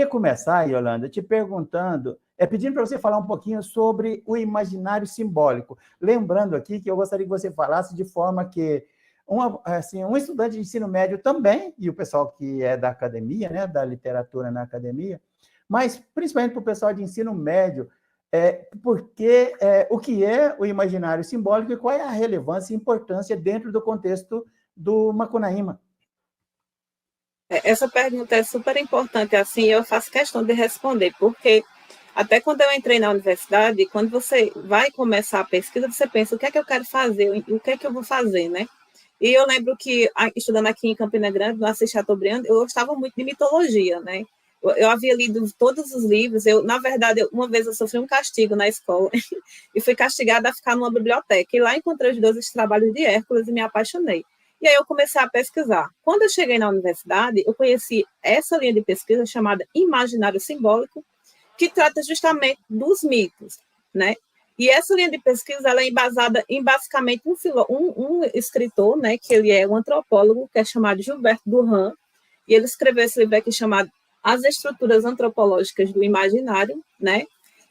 começar, Yolanda, te perguntando, pedindo para você falar um pouquinho sobre o imaginário simbólico. Lembrando aqui que eu gostaria que você falasse de forma que um estudante de ensino médio também, e o pessoal que é da academia, né, da literatura na academia, mas principalmente para o pessoal de ensino médio, o que é o imaginário simbólico e qual é a relevância e importância dentro do contexto do Macunaíma. Essa pergunta é super importante, assim, eu faço questão de responder, porque até quando eu entrei na universidade, quando você vai começar a pesquisa, você pensa, o que é que eu quero fazer, o que é que eu vou fazer, né? E eu lembro que, estudando aqui em Campina Grande, no Assis Chateaubriand, eu gostava muito de mitologia, né? Eu havia lido todos os livros, na verdade, uma vez eu sofri um castigo na escola, e fui castigada a ficar numa biblioteca, e lá encontrei os 12 trabalhos de Hércules e me apaixonei. E aí eu comecei a pesquisar. Quando eu cheguei na universidade, eu conheci essa linha de pesquisa chamada Imaginário Simbólico, que trata justamente dos mitos, né? E essa linha de pesquisa ela é embasada em basicamente um escritor, né, que ele é um antropólogo, que é chamado Gilberto Durand, e ele escreveu esse livro aqui chamado As Estruturas Antropológicas do Imaginário, né?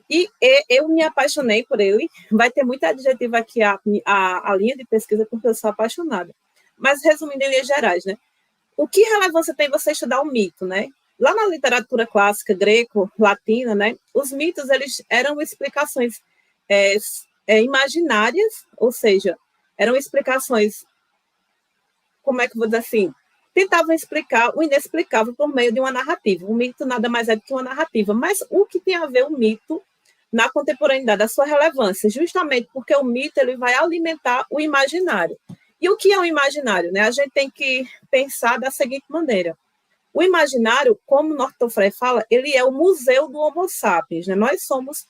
E eu me apaixonei por ele. Vai ter muito adjetivo aqui a linha de pesquisa, porque eu sou apaixonada. Mas, resumindo em linhas gerais, né? O que relevância tem você estudar o mito, né? Lá na literatura clássica greco-latina, né? Os mitos eles eram explicações imaginárias, ou seja, eram explicações, como é que eu vou dizer assim? Tentavam explicar o inexplicável por meio de uma narrativa. O mito nada mais é do que uma narrativa. Mas o que tem a ver o mito na contemporaneidade, a sua relevância? Justamente porque o mito ele vai alimentar o imaginário. E o que é o imaginário? Né? A gente tem que pensar da seguinte maneira. O imaginário, como Norton Frey fala, ele é o museu do Homo sapiens. Né? Nós somos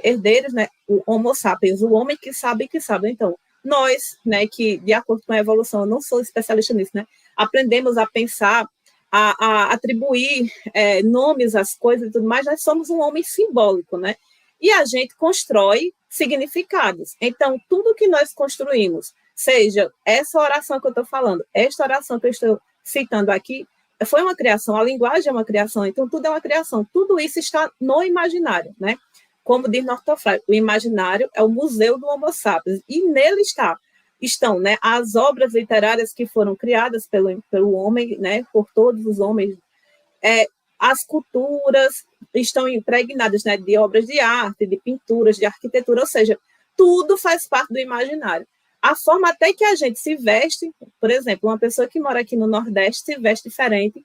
herdeiros, né? O Homo sapiens, o homem que sabe que sabe. Então, nós, né, que de acordo com a evolução, eu não sou especialista nisso, né? Aprendemos a pensar, a atribuir nomes às coisas e tudo mais, nós somos um homem simbólico, né? E a gente constrói significados. Então, tudo que nós construímos, seja essa oração que eu estou falando, esta oração que eu estou citando aqui, foi uma criação, a linguagem é uma criação, então tudo é uma criação, tudo isso está no imaginário, né? Como diz Norton Frey, o imaginário é o museu do Homo sapiens, e nele estão, né, as obras literárias que foram criadas pelo homem, né, por todos os homens, as culturas estão impregnadas, né, de obras de arte, de pinturas, de arquitetura, ou seja, tudo faz parte do imaginário. A forma até que a gente se veste, por exemplo, uma pessoa que mora aqui no Nordeste se veste diferente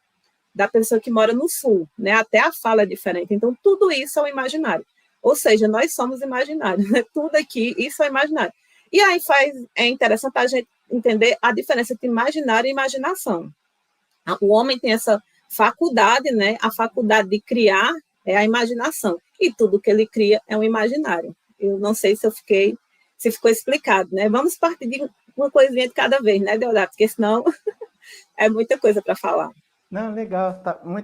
da pessoa que mora no Sul, né? Até a fala é diferente. Então, tudo isso é o imaginário. Ou seja, nós somos imaginários, né? Tudo aqui, isso é imaginário. E aí é interessante a gente entender a diferença entre imaginário e imaginação. O homem tem essa faculdade, né? A faculdade de criar é a imaginação. E tudo que ele cria é um imaginário. Eu não sei se ficou explicado, né? Vamos partir de uma coisinha de cada vez, né, Deodato? Porque senão é muita coisa para falar. Não, legal,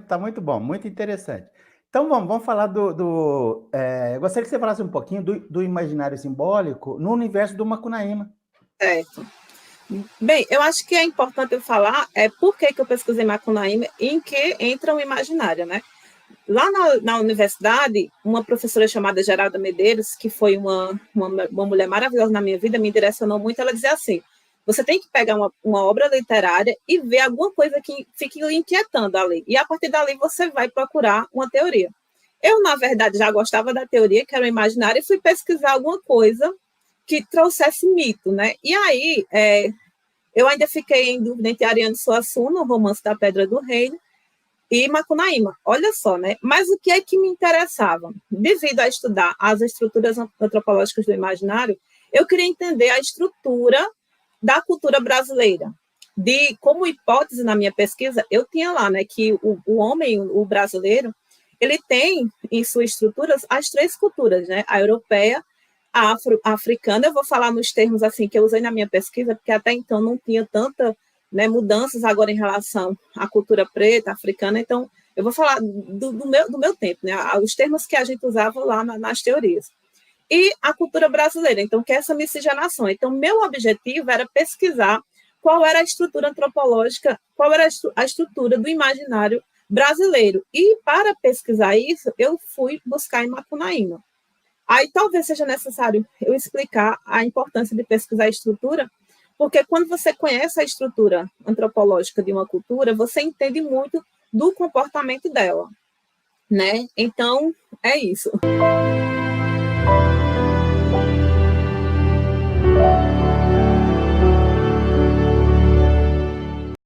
tá muito bom, muito interessante. Então, vamos falar eu gostaria que você falasse um pouquinho do imaginário simbólico no universo do Macunaíma. Certo. Bem, eu acho que é importante eu falar por que eu pesquisei Macunaíma e em que entra o imaginário, né? Lá na universidade, uma professora chamada Geralda Medeiros, que foi uma mulher maravilhosa na minha vida, me direcionou muito, ela dizia assim, você tem que pegar uma obra literária e ver alguma coisa que fique lhe inquietando ali, e a partir dali você vai procurar uma teoria. Eu, na verdade, já gostava da teoria, que era o imaginário, e fui pesquisar alguma coisa que trouxesse mito, né? E aí, eu ainda fiquei em dúvida entre Ariano Suassuna, o Romance da Pedra do Reino, e Macunaíma, olha só, né? Mas o que é que me interessava? Devido a estudar as estruturas antropológicas do imaginário, eu queria entender a estrutura da cultura brasileira. Como hipótese na minha pesquisa, eu tinha lá, né, que o homem, o brasileiro, ele tem em suas estruturas as três culturas, né? A europeia, a africana, eu vou falar nos termos assim que eu usei na minha pesquisa, porque até então não tinha tanta, né, mudanças agora em relação à cultura preta, africana, então eu vou falar do meu tempo, né, os termos que a gente usava lá nas teorias. E a cultura brasileira, então, que é essa miscigenação. Então, meu objetivo era pesquisar qual era a estrutura antropológica, qual era a estrutura do imaginário brasileiro. E para pesquisar isso, eu fui buscar em Macunaíma. Aí talvez seja necessário eu explicar a importância de pesquisar a estrutura, porque quando você conhece a estrutura antropológica de uma cultura, você entende muito do comportamento dela, né? Então, é isso.